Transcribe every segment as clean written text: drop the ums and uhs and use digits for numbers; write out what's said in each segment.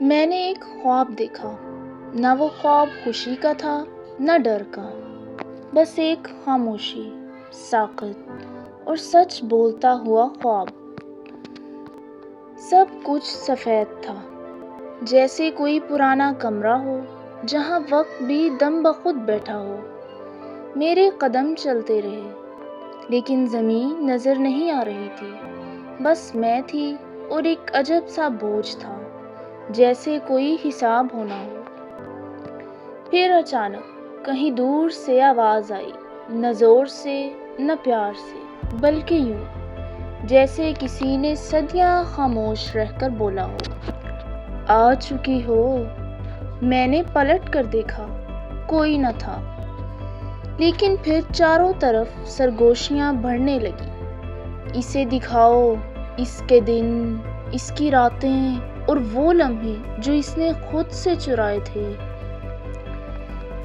میں نے ایک خواب دیکھا، نہ وہ خواب خوشی کا تھا نہ ڈر کا، بس ایک خاموشی، ساکت اور سچ بولتا ہوا خواب۔ سب کچھ سفید تھا، جیسے کوئی پرانا کمرہ ہو جہاں وقت بھی دم بخود بیٹھا ہو۔ میرے قدم چلتے رہے، لیکن زمین نظر نہیں آ رہی تھی، بس میں تھی اور ایک عجب سا بوجھ تھا، جیسے کوئی حساب ہونا ہو۔ پھر اچانک کہیں دور سے آواز آئی، نہ زور سے نہ پیار سے، بلکہ یوں جیسے کسی نے صدیاں خاموش رہ کر بولا ہو، آ چکی ہو۔ میں نے پلٹ کر دیکھا، کوئی نہ تھا، لیکن پھر چاروں طرف سرگوشیاں بڑھنے لگی۔ اسے دکھاؤ، اس کے دن، اس کی راتیں اور وہ لمحے جو اس نے خود سے چرائے تھے۔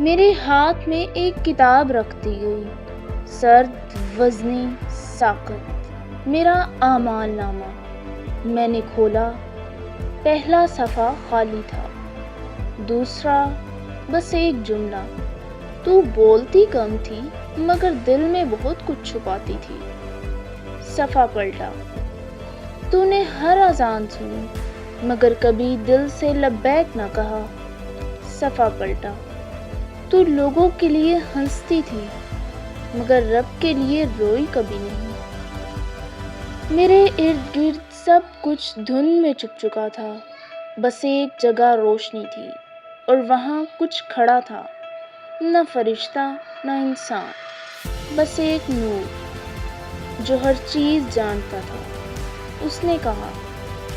میرے ہاتھ میں ایک کتاب رکھ دی گئی، سرد، وزنی، ساکت، میرا اعمال نامہ۔ میں نے کھولا، پہلا صفحہ خالی تھا، دوسرا بس ایک جملہ، تو بولتی کم تھی مگر دل میں بہت کچھ چھپاتی تھی۔ صفحہ پلٹا، تو نے ہر اذان سنی مگر کبھی دل سے لبیک نہ کہا۔ صفحہ پلٹا، تو لوگوں کے لیے ہنستی تھی مگر رب کے لیے روئی کبھی نہیں۔ میرے ارد گرد سب کچھ دھند میں چھپ چکا تھا، بس ایک جگہ روشنی تھی، اور وہاں کچھ کھڑا تھا، نہ فرشتہ نہ انسان، بس ایک نور جو ہر چیز جانتا تھا۔ اس نے کہا،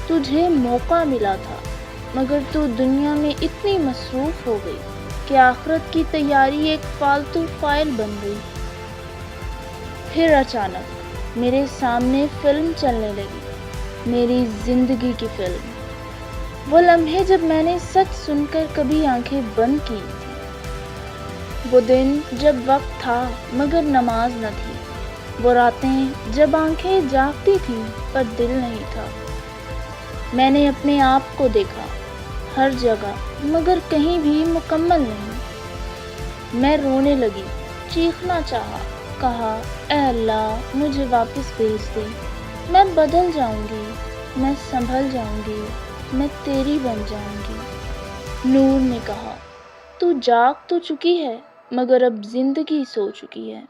تجھے موقع ملا تھا مگر تو دنیا میں اتنی مصروف ہو گئی کہ آخرت کی تیاری ایک فالتو فائل بن گئی۔ پھر اچانک میرے سامنے فلم چلنے لگی، میری زندگی کی فلم۔ وہ لمحے جب میں نے سچ سن کر کبھی آنکھیں بند کی تھی، وہ دن جب وقت تھا مگر نماز نہ تھی، وہ راتیں جب آنکھیں جاگتی تھیں پر دل نہیں تھا۔ میں نے اپنے آپ کو دیکھا ہر جگہ مگر کہیں بھی مکمل نہیں۔ میں رونے لگی، چیخنا چاہا، کہا، اے اللہ مجھے واپس بھیج دے، میں بدل جاؤں گی، میں سنبھل جاؤں گی، میں تیری بن جاؤں گی۔ نور نے کہا، تو جاگ تو چکی ہے مگر اب زندگی سو چکی ہے۔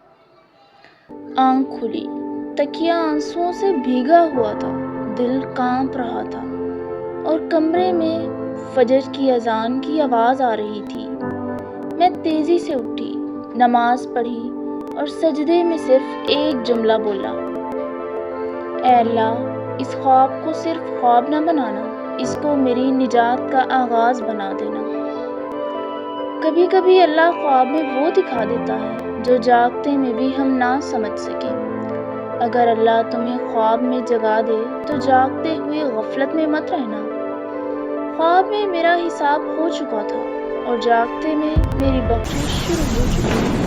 آنکھ کھلی، تکیا آنسوؤں سے بھیگا ہوا تھا، دل کانپ رہا تھا، اور کمرے میں فجر کی اذان کی آواز آ رہی تھی۔ میں تیزی سے اٹھی، نماز پڑھی اور سجدے میں صرف ایک جملہ بولا، اے اللہ اس خواب کو صرف خواب نہ بنانا، اس کو میری نجات کا آغاز بنا دینا۔ کبھی کبھی اللہ خواب میں وہ دکھا دیتا ہے جو جاگتے میں بھی ہم نہ سمجھ سکیں۔ اگر اللہ تمہیں خواب میں جگا دے تو جاگتے ہوئے غفلت میں مت رہنا۔ خواب میں میرا حساب ہو چکا تھا اور جاگتے میں میری بخشش شروع ہو چکی تھی۔